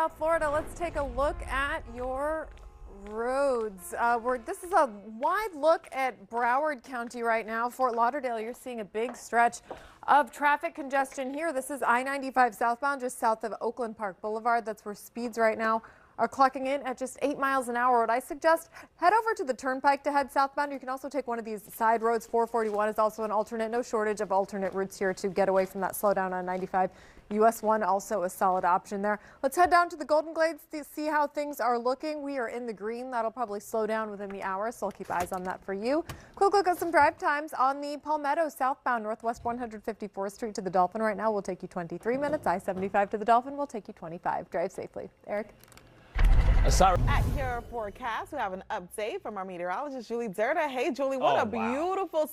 South Florida, let's take a look at your roads. This is a wide look at Broward County right now. Fort Lauderdale, you're seeing a big stretch of traffic congestion here. This is I-95 southbound just south of Oakland Park Boulevard. That's where speeds right now are clocking in at just 8 miles an hour. What I suggest, head over to the turnpike to head southbound. You can also take one of these side roads. 441 is also an alternate. No shortage of alternate routes here to get away from that slowdown on 95. US 1 also a solid option there. Let's head down to the Golden Glades to see how things are looking. We are in the green. That'll probably slow down within the hour, so I'll keep eyes on that for you. Quick look at some drive times on the Palmetto southbound Northwest 154th Street to the Dolphin right now will take you 23 minutes. I-75 to the Dolphin will take you 25. Drive safely. Eric? At your forecast, we have an update from our meteorologist, Julie Durda. Hey, Julie, what a beautiful,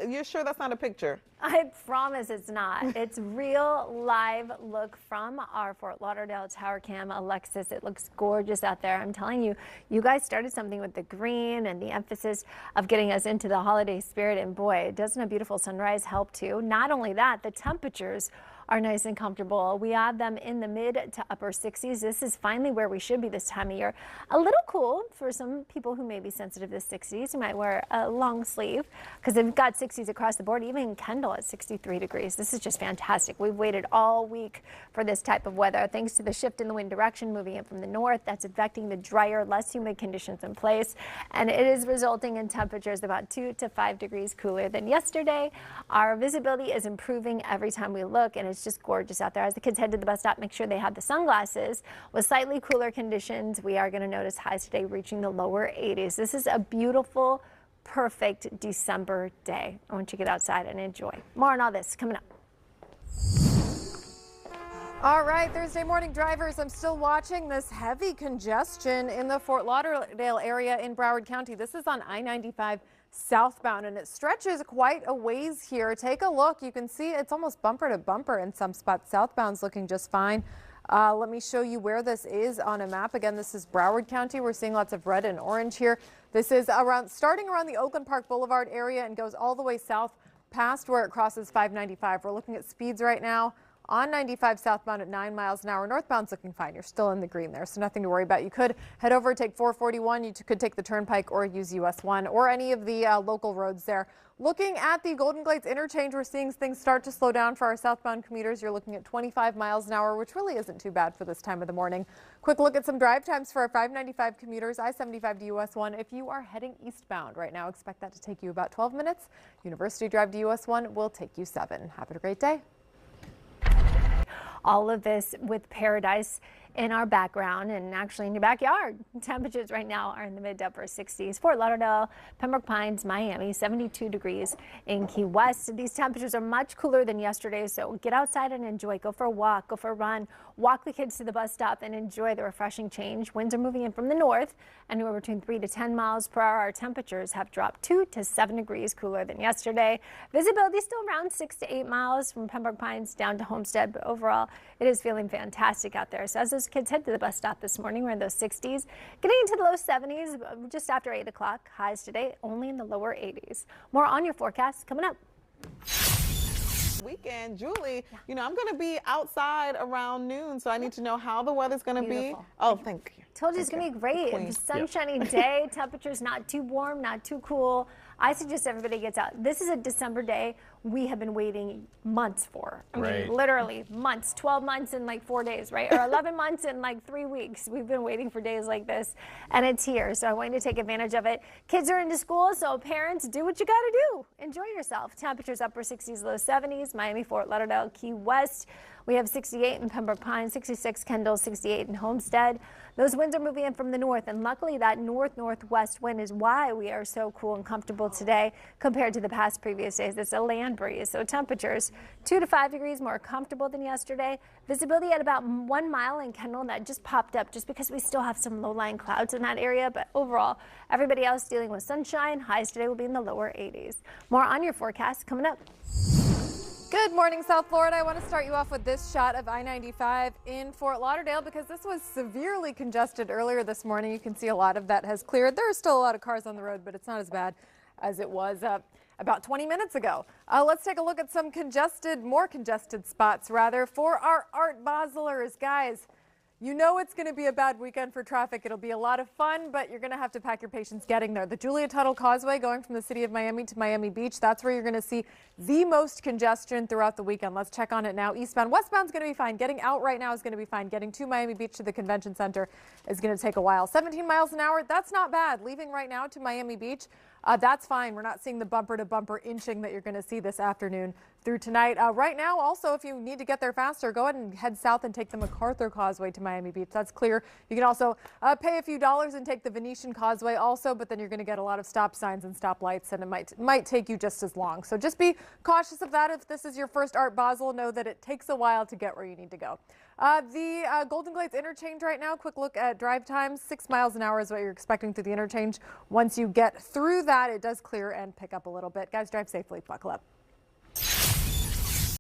you're sure that's not a picture? I promise it's not. It's real live look from our Fort Lauderdale Tower Cam. Alexis, it looks gorgeous out there. I'm telling you, you guys started something with the green and the emphasis of getting us into the holiday spirit. And boy, doesn't a beautiful sunrise help too? Not only that, the temperatures are nice and comfortable. We have them in the mid to upper 60s. This is finally where we should be this time of year. A little cool for some people who may be sensitive to 60s. You might wear a long sleeve because they've got 60s across the board. Even Kendall at 63 degrees. This is just fantastic. We've waited all week for this type of weather thanks to the shift in the wind direction moving in from the north. That's affecting the drier, less humid conditions in place, and it is resulting in temperatures about 2 to 5 degrees cooler than yesterday. Our visibility is improving every time we look, and it's just gorgeous out there. As the kids head to the bus stop, make sure they have the sunglasses. With slightly cooler conditions, we are going to notice highs today reaching the lower 80s. This is a beautiful, perfect December day. I want you to get outside and enjoy. More on all this coming up. All right, Thursday morning drivers, I'm still watching this heavy congestion in the Fort Lauderdale area in Broward County. This is on I-95 southbound, and it stretches quite a ways here. Take a look. You can see it's almost bumper to bumper in some spots. Southbound's looking just fine. Let me show you where this is on a map. Again, this is Broward County. We're seeing lots of red and orange here. This is starting around the Oakland Park Boulevard area and goes all the way south past where it crosses 595. We're looking at speeds right now on 95 southbound at 9 miles an hour. Northbound's looking fine. You're still in the green there, so nothing to worry about. You could head over, take 441. You could take the turnpike or use US 1 or any of the local roads there. Looking at the Golden Glades interchange, we're seeing things start to slow down for our southbound commuters. You're looking at 25 miles an hour, which really isn't too bad for this time of the morning. Quick look at some drive times for our 595 commuters, I-75 to US 1. If you are heading eastbound right now, expect that to take you about 12 minutes. University Drive to US 1 will take you 7. Have a great day. All of this with paradise in our background and actually in your backyard. Temperatures right now are in the mid to upper 60s. Fort Lauderdale, Pembroke Pines, Miami, 72 degrees in Key West. These temperatures are much cooler than yesterday, so get outside and enjoy. Go for a walk, go for a run, walk the kids to the bus stop and enjoy the refreshing change. Winds are moving in from the north, anywhere between 3 to 10 miles per hour. Our temperatures have dropped 2 to 7 degrees cooler than yesterday. Visibility still around 6 to 8 miles from Pembroke Pines down to Homestead, but overall it is feeling fantastic out there. So as those kids head to the bus stop this morning, we're in those 60s, getting into the low 70s just after 8 o'clock. Highs today only in the lower 80s. More on your forecast coming up. Weekend, Julie, you know, I'm going to be outside around noon, so I need to know how the weather's going to be. Oh, thank you. Told you it's going to be great. It's a sunshiny day. Temperatures not too warm, not too cool. I suggest everybody gets out. This is a December day we have been waiting months for. I mean, literally months, 12 months in like 4 days, right? Or 11 months in like 3 weeks. We've been waiting for days like this, and it's here. So I want you to take advantage of it. Kids are into school, so parents, do what you got to do. Enjoy yourself. Temperatures upper 60s, low 70s. Miami, Fort Lauderdale, Key West. We have 68 in Pembroke Pines, 66 Kendall, 68 in Homestead. Those winds are moving in from the north, and luckily that north-northwest wind is why we are so cool and comfortable today compared to the past previous days. It's a land breeze, so temperatures 2 to 5 degrees more comfortable than yesterday. Visibility at about 1 mile in Kendall. That just popped up just because we still have some low-lying clouds in that area, but overall, everybody else dealing with sunshine. Highs today will be in the lower 80s. More on your forecast coming up. Good morning, South Florida. I want to start you off with this shot of I-95 in Fort Lauderdale because this was severely congested earlier this morning. You can see a lot of that has cleared. There are still a lot of cars on the road, but it's not as bad as it was about 20 minutes ago. Let's take a look at some more congested spots rather for our Art Baselers. Guys, You know it's going to be a bad weekend for traffic. It'll be a lot of fun, but you're going to have to pack your patience getting there. The Julia Tuttle Causeway going from the city of Miami to Miami Beach, that's where you're going to see the most congestion throughout the weekend. Let's check on it now. Eastbound, westbound's going to be fine. Getting out right now is going to be fine. Getting to Miami Beach to the convention center is going to take a while. 17 miles an hour, that's not bad. Leaving right now to Miami Beach, that's fine. We're not seeing the bumper-to-bumper inching that you're going to see this afternoon through tonight. Right now, also, if you need to get there faster, go ahead and head south and take the MacArthur Causeway to Miami Beach. That's clear. You can also pay a few dollars and take the Venetian Causeway also, but then you're going to get a lot of stop signs and stop lights, and it might take you just as long. So just be cautious of that. If this is your first Art Basel, know that it takes a while to get where you need to go. The Golden Glades interchange right now, quick look at drive times. 6 miles an hour is what you're expecting through the interchange. Once you get through that, it does clear and pick up a little bit. Guys, drive safely. Buckle up.